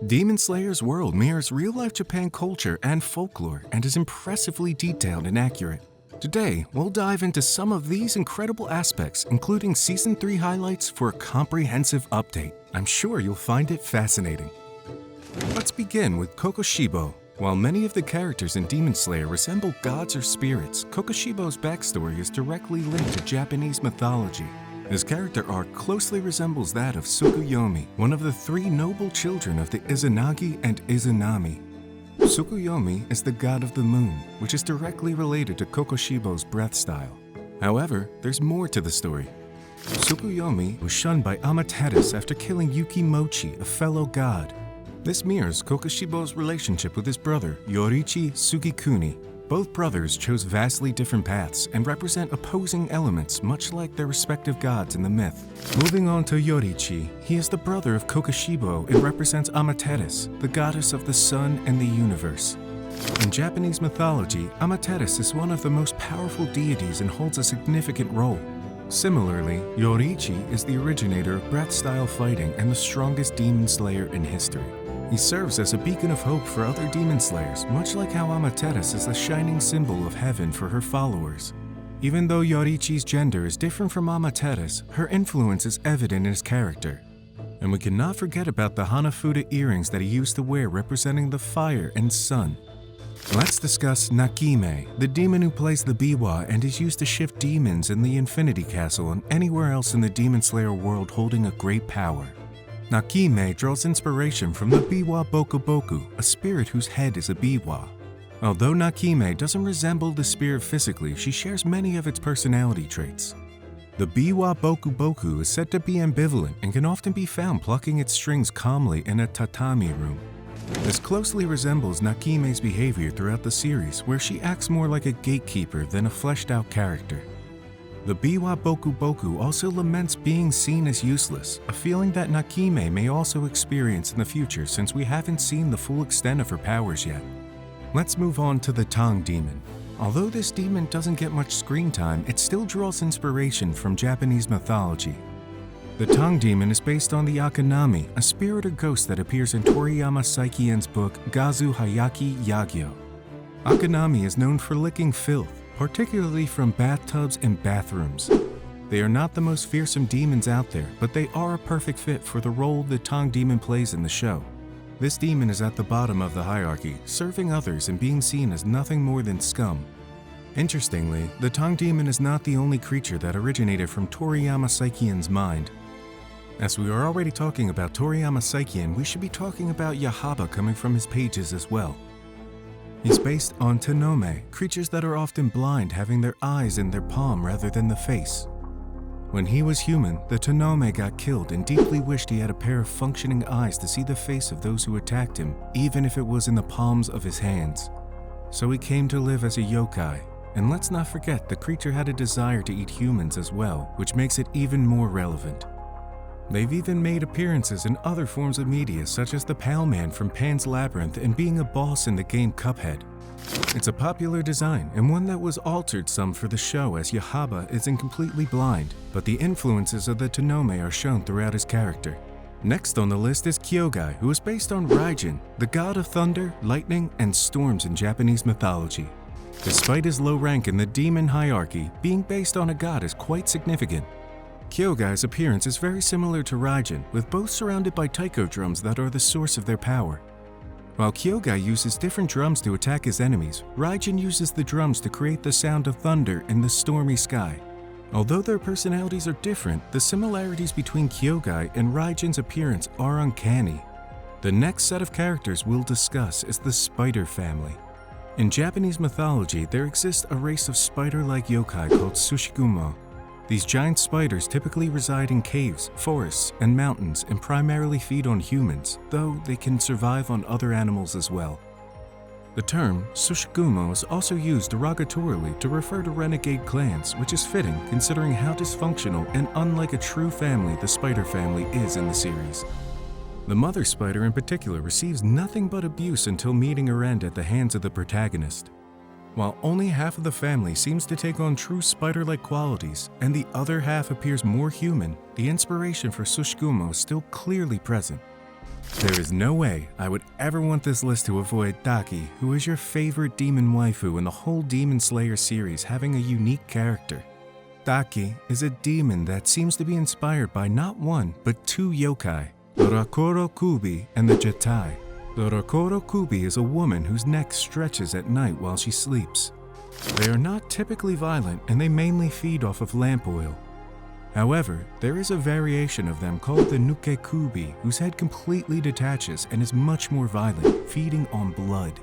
Demon Slayer's world mirrors real-life Japan culture and folklore and is impressively detailed and accurate. Today, we'll dive into some of these incredible aspects, including Season 3 highlights for a comprehensive update. I'm sure you'll find it fascinating. Let's begin with Kukoshibo. While many of the characters in Demon Slayer resemble gods or spirits, Kukoshibo's backstory is directly linked to Japanese mythology. His character arc closely resembles that of Tsukuyomi, one of the three noble children of the Izanagi and Izanami. Tsukuyomi is the god of the moon, which is directly related to Kukoshibo's breath style. However, there's more to the story. Tsukuyomi was shunned by Amaterasu after killing Yukimochi, a fellow god. This mirrors Kukoshibo's relationship with his brother, Yoriichi Sugikuni. Both brothers chose vastly different paths and represent opposing elements much like their respective gods in the myth. Moving on to Yoriichi, he is the brother of Kukoshibo and represents Amaterasu, the goddess of the sun and the universe. In Japanese mythology, Amaterasu is one of the most powerful deities and holds a significant role. Similarly, Yoriichi is the originator of breath-style fighting and the strongest demon slayer in history. He serves as a beacon of hope for other demon slayers, much like how Amaterasu is the shining symbol of heaven for her followers. Even though Yoriichi's gender is different from Amaterasu, her influence is evident in his character. And we cannot forget about the Hanafuda earrings that he used to wear representing the fire and sun. Let's discuss Nakime, the demon who plays the biwa and is used to shift demons in the Infinity Castle and anywhere else in the Demon Slayer world holding a great power. Nakime draws inspiration from the biwa boku boku, a spirit whose head is a biwa. Although Nakime doesn't resemble the spirit physically, she shares many of its personality traits. The biwa boku boku is said to be ambivalent and can often be found plucking its strings calmly in a tatami room. This closely resembles Nakime's behavior throughout the series, where she acts more like a gatekeeper than a fleshed-out character. The biwa boku boku also laments being seen as useless, a feeling that Nakime may also experience in the future since we haven't seen the full extent of her powers yet. Let's move on to the Tang demon. Although this demon doesn't get much screen time, it still draws inspiration from Japanese mythology. The Tang demon is based on the Akanami, a spirit or ghost that appears in Toriyama Saikien's book Gazu Hayaki Yagyo. Akanami is known for licking filth, particularly from bathtubs and bathrooms. They are not the most fearsome demons out there, but they are a perfect fit for the role the Tang demon plays in the show. This demon is at the bottom of the hierarchy, serving others and being seen as nothing more than scum. Interestingly, the Tang demon is not the only creature that originated from Toriyama Saikien's mind. As we are already talking about Toriyama Saikien, we should be talking about Yahaba coming from his pages as well. He's based on Tenome, creatures that are often blind, having their eyes in their palm rather than the face. When he was human, the Tenome got killed and deeply wished he had a pair of functioning eyes to see the face of those who attacked him, even if it was in the palms of his hands. So he came to live as a yokai, and let's not forget the creature had a desire to eat humans as well, which makes it even more relevant. They've even made appearances in other forms of media, such as the Pale Man from Pan's Labyrinth and being a boss in the game Cuphead. It's a popular design and one that was altered some for the show, as Yahaba isn't completely blind, but the influences of the Tenome are shown throughout his character. Next on the list is Kyogai, who is based on Raijin, the god of thunder, lightning, and storms in Japanese mythology. Despite his low rank in the demon hierarchy, being based on a god is quite significant. Kyogai's appearance is very similar to Raijin, with both surrounded by taiko drums that are the source of their power. While Kyogai uses different drums to attack his enemies, Raijin uses the drums to create the sound of thunder in the stormy sky. Although their personalities are different, the similarities between Kyogai and Raijin's appearance are uncanny. The next set of characters we'll discuss is the Spider family. In Japanese mythology, there exists a race of spider-like yokai called Tsushigumo. These giant spiders typically reside in caves, forests, and mountains and primarily feed on humans, though they can survive on other animals as well. The term Tsushigumo is also used derogatorily to refer to renegade clans, which is fitting considering how dysfunctional and unlike a true family the spider family is in the series. The mother spider in particular receives nothing but abuse until meeting her end at the hands of the protagonist. While only half of the family seems to take on true spider-like qualities, and the other half appears more human, the inspiration for Tsushigumo is still clearly present. There is no way I would ever want this list to avoid Daki, who is your favorite demon waifu in the whole Demon Slayer series, having a unique character. Daki is a demon that seems to be inspired by not one, but two yokai, the Rakoro Kubi and the Jatai. The Rakoro Kubi is a woman whose neck stretches at night while she sleeps. They are not typically violent and they mainly feed off of lamp oil. However, there is a variation of them called the Nuke Kubi, whose head completely detaches and is much more violent, feeding on blood.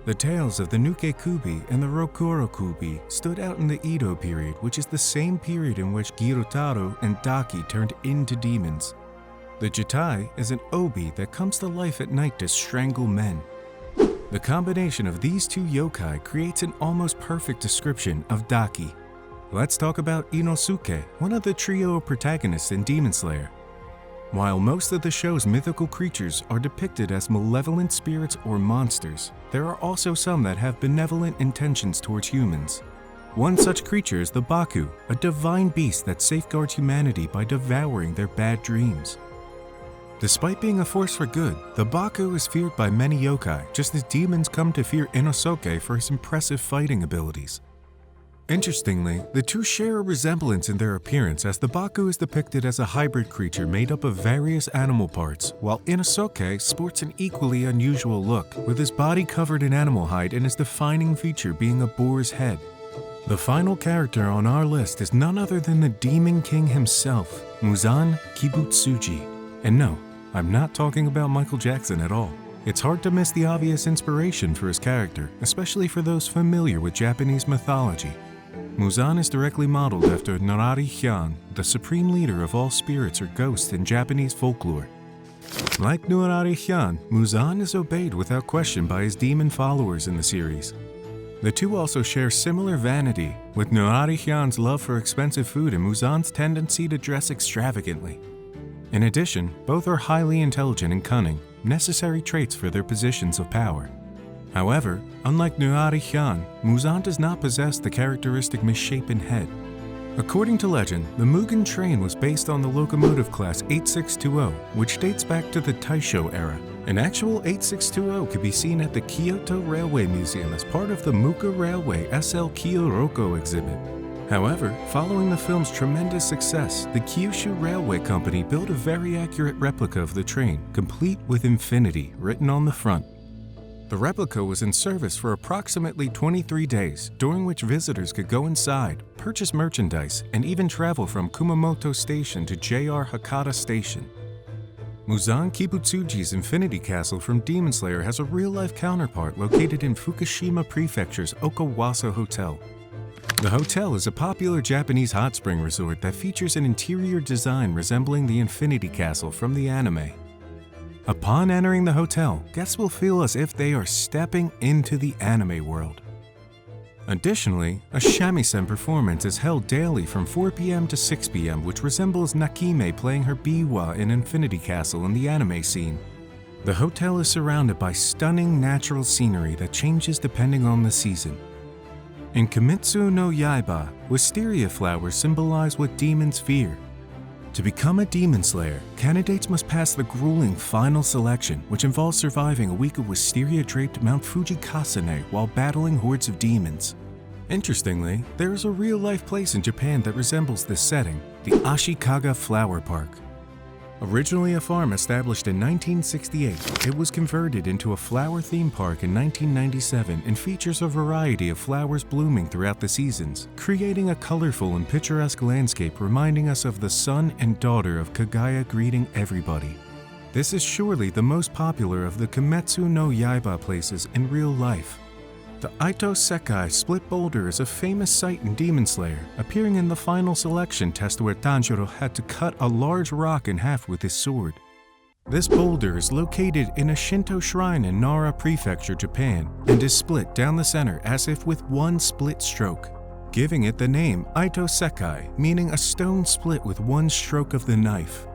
The tales of the Nuke Kubi and the Rokuro Kubi stood out in the Edo period, which is the same period in which Gyutaro and Daki turned into demons. The Jatai is an obi that comes to life at night to strangle men. The combination of these two yokai creates an almost perfect description of Daki. Let's talk about Inosuke, one of the trio of protagonists in Demon Slayer. While most of the show's mythical creatures are depicted as malevolent spirits or monsters, there are also some that have benevolent intentions towards humans. One such creature is the Baku, a divine beast that safeguards humanity by devouring their bad dreams. Despite being a force for good, the Baku is feared by many yokai, just as demons come to fear Inosuke for his impressive fighting abilities. Interestingly, the two share a resemblance in their appearance, as the Baku is depicted as a hybrid creature made up of various animal parts, while Inosuke sports an equally unusual look, with his body covered in animal hide and his defining feature being a boar's head. The final character on our list is none other than the Demon King himself, Muzan Kibutsuji. And no, I'm not talking about Michael Jackson at all. It's hard to miss the obvious inspiration for his character, especially for those familiar with Japanese mythology. Muzan is directly modeled after Nurari-hyan, the supreme leader of all spirits or ghosts in Japanese folklore. Like Nurari-hyan, Muzan is obeyed without question by his demon followers in the series. The two also share similar vanity, with Nurari-hyan's love for expensive food and Muzan's tendency to dress extravagantly. In addition, both are highly intelligent and cunning, necessary traits for their positions of power. However, unlike Nurari-hyan, Muzan does not possess the characteristic misshapen head. According to legend, the Mugen Train was based on the locomotive class 8620, which dates back to the Taisho era. An actual 8620 could be seen at the Kyoto Railway Museum as part of the Muka Railway SL Kyoroko exhibit. However, following the film's tremendous success, the Kyushu Railway Company built a very accurate replica of the train, complete with Infinity written on the front. The replica was in service for approximately 23 days, during which visitors could go inside, purchase merchandise, and even travel from Kumamoto Station to JR Hakata Station. Muzan Kibutsuji's Infinity Castle from Demon Slayer has a real-life counterpart located in Fukushima Prefecture's Okawasa Hotel. The hotel is a popular Japanese hot spring resort that features an interior design resembling the Infinity Castle from the anime. Upon entering the hotel, guests will feel as if they are stepping into the anime world. Additionally, a shamisen performance is held daily from 4 p.m. to 6 p.m., which resembles Nakime playing her biwa in Infinity Castle in the anime scene. The hotel is surrounded by stunning natural scenery that changes depending on the season. In Kimetsu No Yaiba, wisteria flowers symbolize what demons fear. To become a demon slayer, candidates must pass the grueling final selection, which involves surviving a week of wisteria-draped Mount Fuji Kasane while battling hordes of demons. Interestingly, there is a real-life place in Japan that resembles this setting, the Ashikaga Flower Park. Originally a farm established in 1968, it was converted into a flower theme park in 1997 and features a variety of flowers blooming throughout the seasons, creating a colorful and picturesque landscape reminding us of the son and daughter of Kyogai greeting everybody. This is surely the most popular of the Kimetsu no Yaiba places in real life. The Itto-Seki split boulder is a famous sight in Demon Slayer, appearing in the final selection test where Tanjiro had to cut a large rock in half with his sword. This boulder is located in a Shinto shrine in Nara Prefecture, Japan, and is split down the center as if with one split stroke, giving it the name Itto-Seki, meaning a stone split with one stroke of the knife.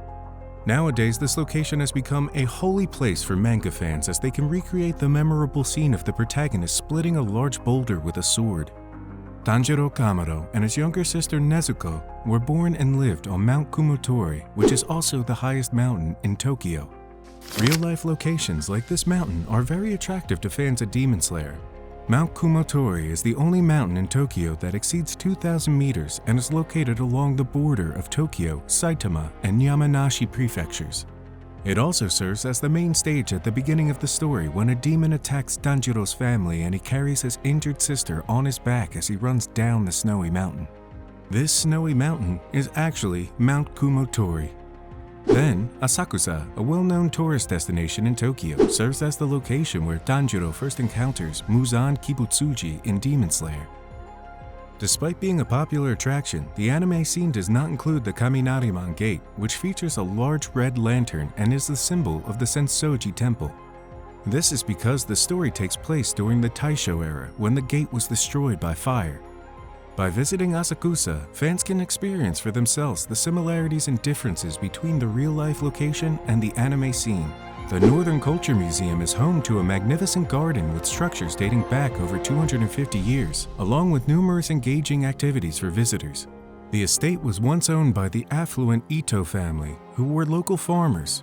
Nowadays, this location has become a holy place for manga fans as they can recreate the memorable scene of the protagonist splitting a large boulder with a sword. Tanjiro Kamado and his younger sister Nezuko were born and lived on Mount Kumotori, which is also the highest mountain in Tokyo. Real-life locations like this mountain are very attractive to fans of Demon Slayer. Mount Kumotori is the only mountain in Tokyo that exceeds 2,000 meters and is located along the border of Tokyo, Saitama, and Yamanashi prefectures. It also serves as the main stage at the beginning of the story when a demon attacks Danjiro's family and he carries his injured sister on his back as he runs down the snowy mountain. This snowy mountain is actually Mount Kumotori. Then, Asakusa, a well-known tourist destination in Tokyo, serves as the location where Danjiro first encounters Muzan Kibutsuji in Demon Slayer. Despite being a popular attraction, the anime scene does not include the Kaminariman Gate, which features a large red lantern and is the symbol of the Sensoji Temple. This is because the story takes place during the Taisho era, when the gate was destroyed by fire. By visiting Asakusa, fans can experience for themselves the similarities and differences between the real-life location and the anime scene. The Northern Culture Museum is home to a magnificent garden with structures dating back over 250 years, along with numerous engaging activities for visitors. The estate was once owned by the affluent Ito family, who were local farmers.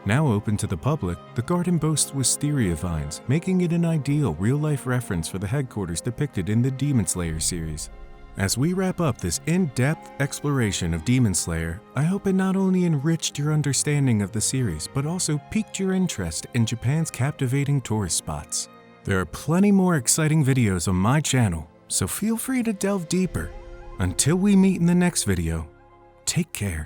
Now open to the public, the garden boasts wisteria vines, making it an ideal real-life reference for the headquarters depicted in the Demon Slayer series. As we wrap up this in-depth exploration of Demon Slayer, I hope it not only enriched your understanding of the series, but also piqued your interest in Japan's captivating tourist spots. There are plenty more exciting videos on my channel, so feel free to delve deeper. Until we meet in the next video, take care.